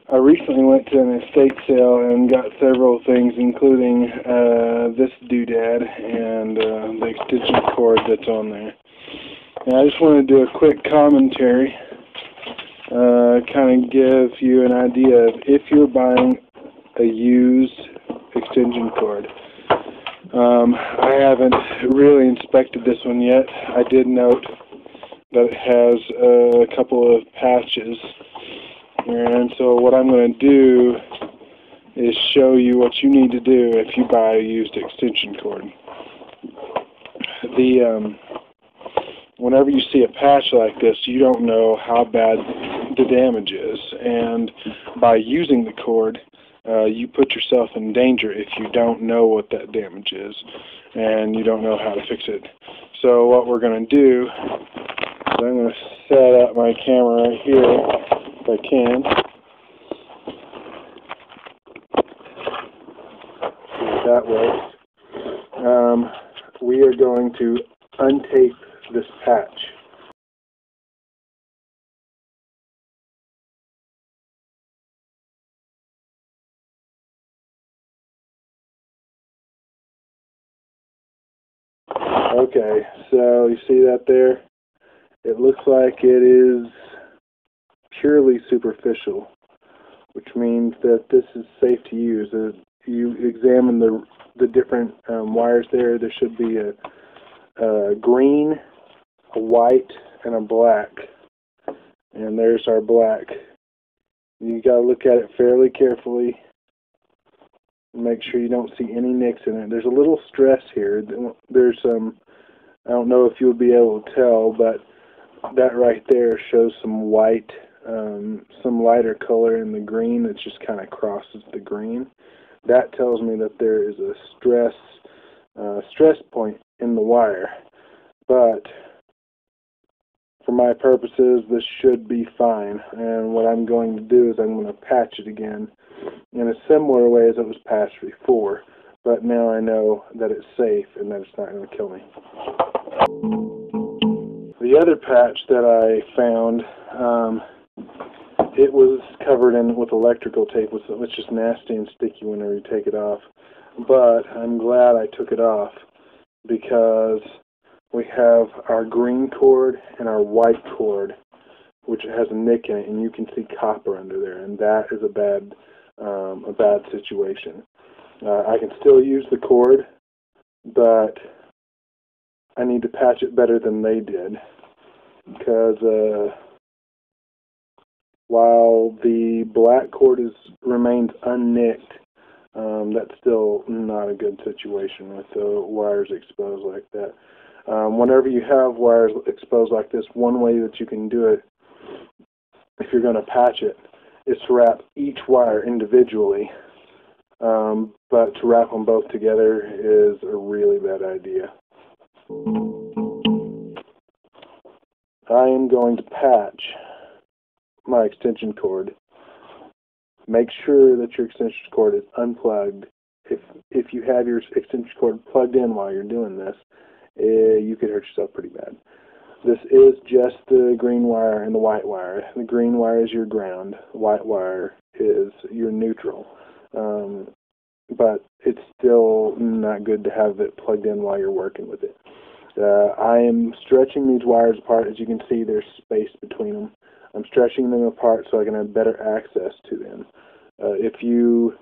I recently went to an estate sale and got several things, including this doodad and the extension cord that's on there. And I just want to do a quick commentary, kind of give you an idea of if you're buying a used extension cord. I haven't really inspected this one yet. I did note that it has a couple of patches. And so what I'm going to do is show you what you need to do if you buy a used extension cord. Whenever you see a patch like this, you don't know how bad the damage is. And by using the cord, you put yourself in danger if you don't know what that damage is and you don't know how to fix it. So what we're going to do is I'm going to set up my camera right here if I can. See if that works. We are going to untape this patch. Okay, so you see that there? It looks like it is purely superficial, which means that this is safe to use. You examine the different wires there. There should be a green, a white, and a black. And there's our black. You got to look at it fairly carefully. Make sure you don't see any nicks in it. There's a little stress here. There's I don't know if you'll be able to tell, but that right there shows some white, some lighter color in the green that just kind of crosses the green. That tells me that there is a stress point in the wire. But for my purposes, this should be fine. And what I'm going to do is I'm going to patch it again in a similar way as it was patched before. But now I know that it's safe and that it's not going to kill me. The other patch that I found, it was covered in with electrical tape, which is just nasty and sticky whenever you take it off. But I'm glad I took it off because we have our green cord and our white cord, which has a nick in it, and you can see copper under there, and that is a bad situation. I can still use the cord, but I need to patch it better than they did, because while the black cord remains unnicked, that's still not a good situation with the wires exposed like that. Whenever you have wires exposed like this, one way that you can do it, if you're going to patch it, is to wrap each wire individually. But to wrap them both together is a really bad idea. I am going to patch my extension cord. Make sure that your extension cord is unplugged. If you have your extension cord plugged in while you're doing this, you could hurt yourself pretty bad. This is just the green wire and the white wire. The green wire is your ground. The white wire is your neutral. But it's still not good to have it plugged in while you're working with it. I am stretching these wires apart. As you can see, there's space between them. I'm stretching them apart so I can have better access to them. If you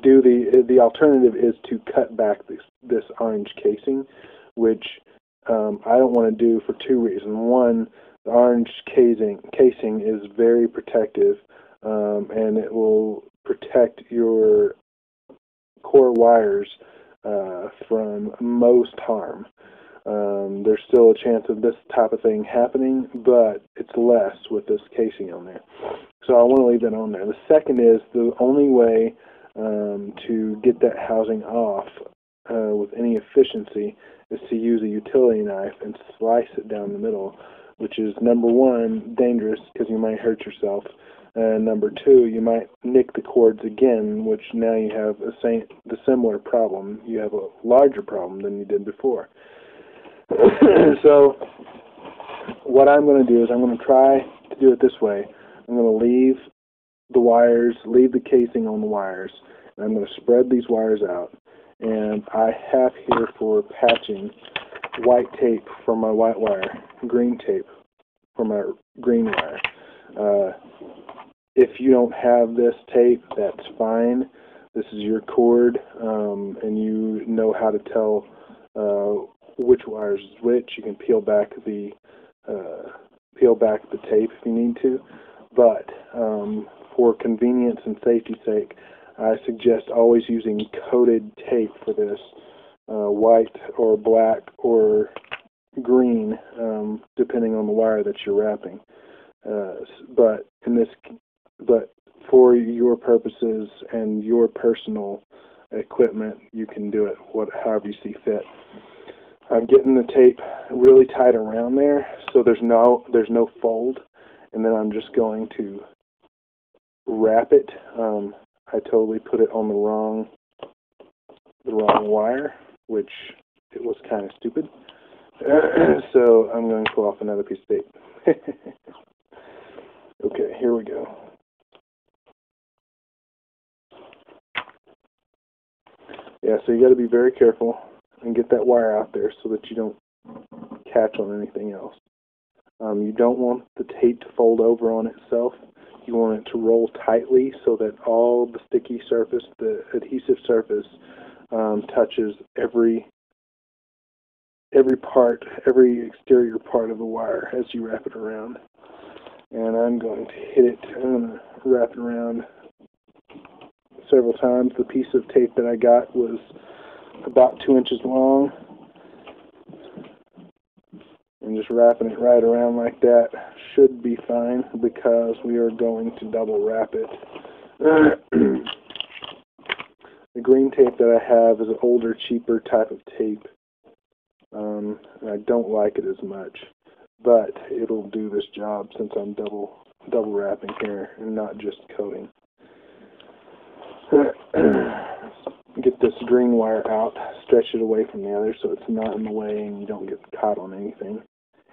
do the alternative is to cut back this orange casing, which I don't want to do for two reasons. One, the orange casing is very protective, and it will protect your core wires from most harm. There's still a chance of this type of thing happening, but it's less with this casing on there. So I want to leave that on there. The second is the only way to get that housing off with any efficiency is to use a utility knife and slice it down the middle, which is, number one, dangerous because you might hurt yourself, and number two, you might nick the cords again, which now you have the similar problem. You have a larger problem than you did before. So what I'm going to do is I'm going to try to do it this way. I'm going to leave the wires, leave the casing on the wires, and I'm going to spread these wires out. And I have here for patching white tape for my white wire, green tape for my green wire. If you don't have this tape, that's fine. This is your cord, and you know how to tell which wires is which. You can peel back the tape if you need to. But for convenience and safety's sake, I suggest always using coated tape for this, white or black or green, depending on the wire that you're wrapping. But for your purposes and your personal equipment, you can do it however you see fit. I'm getting the tape really tight around there, so there's no fold, and then I'm just going to wrap it. I totally put it on the wrong wire, which it was kind of stupid. So I'm going to pull off another piece of tape. Okay, here we go. Yeah, so you got to be very careful and get that wire out there so that you don't catch on anything else. You don't want the tape to fold over on itself. You want it to roll tightly so that all the sticky surface, the adhesive surface, touches every exterior part of the wire as you wrap it around. And I'm going to hit it. I'm going to wrap it around several times. The piece of tape that I got was about 2 inches long. And just wrapping it right around like that should be fine because we are going to double wrap it. The green tape that I have is an older, cheaper type of tape. And I don't like it as much, but it'll do this job since I'm double wrapping here and not just coating. Get this green wire out, stretch it away from the other so it's not in the way and you don't get caught on anything.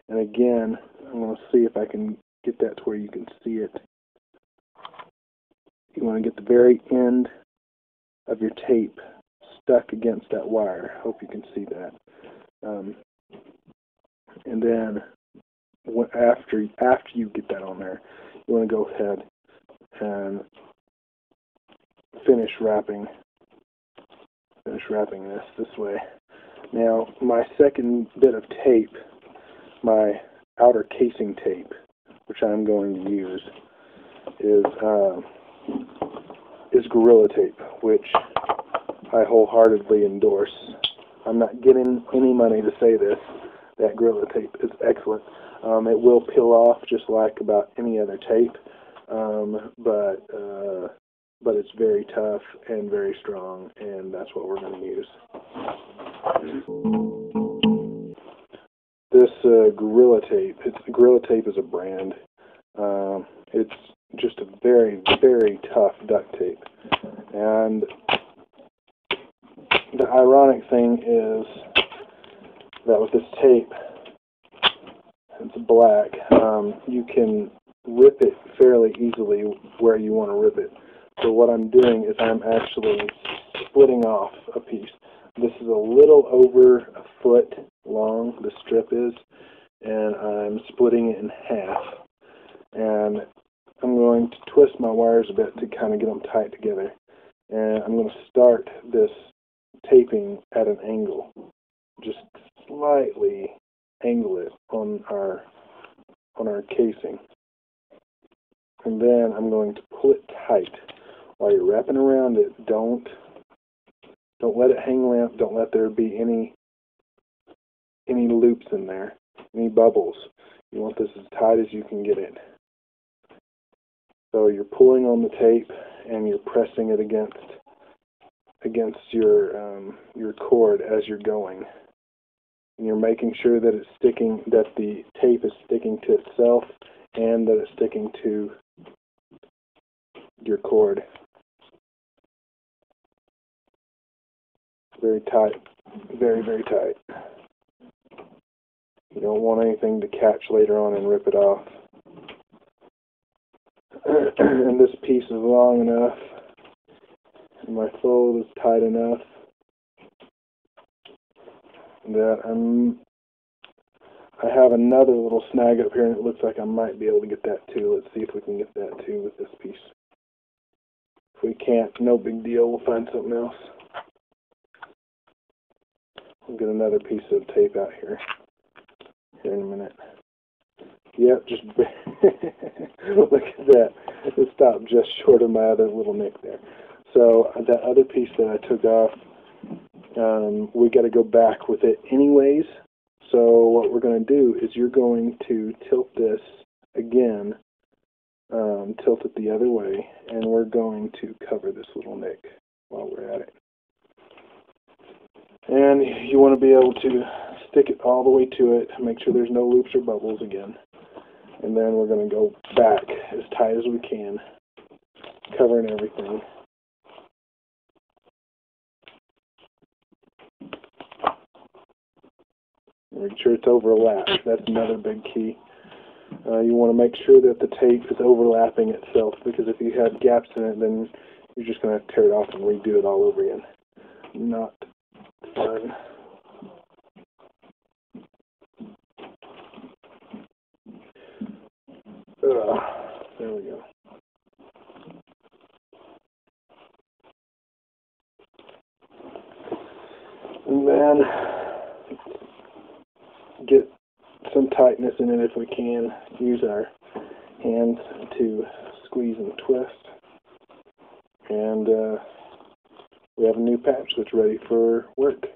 And again, I'm going to see if I can get that to where you can see it. You want to get the very end of your tape stuck against that wire. Hope you can see that. And then after you get that on there, you want to go ahead and finish wrapping this way. Now, my second bit of tape, my outer casing tape, which I'm going to use, is Gorilla Tape, which I wholeheartedly endorse. I'm not getting any money to say this. That Gorilla Tape is excellent. It will peel off just like about any other tape, but it's very tough and very strong, and that's what we're going to use. This Gorilla Tape, Gorilla Tape is a brand. It's just a very, very tough duct tape. And the ironic thing is that with this tape, it's black, you can rip it fairly easily where you want to rip it. So what I'm doing is I'm actually splitting off a piece. This is a little over a foot long, the strip is, and I'm splitting it in half. And I'm going to twist my wires a bit to kind of get them tight together. And I'm going to start this taping at an angle. Just slightly angle it on our casing. And then I'm going to pull it tight. While you're wrapping around it, don't let it hang limp. Don't let there be any loops in there, any bubbles. You want this as tight as you can get it. So you're pulling on the tape and you're pressing it against your cord as you're going. And you're making sure that it's sticking, that the tape is sticking to itself and that it's sticking to your cord. Very tight, very, very tight. You don't want anything to catch later on and rip it off. and this piece is long enough, and my fold is tight enough that I have another little snag up here, and it looks like I might be able to get that too. Let's see if we can get that too with this piece. If we can't, no big deal. We'll find something else. We'll get another piece of tape out here in a minute. Yep, just look at that. It stopped just short of my other little nick there. So that other piece that I took off, we got to go back with it anyways. So what we're going to do is you're going to tilt this again, tilt it the other way, and we're going to cover this little nick while we're at it. And you want to be able to stick it all the way to it, make sure there's no loops or bubbles again. And then we're going to go back as tight as we can, covering everything. Make sure it's overlapped. That's another big key. You want to make sure that the tape is overlapping itself, because if you have gaps in it, then you're just going to tear it off and redo it all over again. Not fun. There we go. And then get some tightness in it if we can. Use our hands to squeeze and twist. And we have a new patch that's ready for work.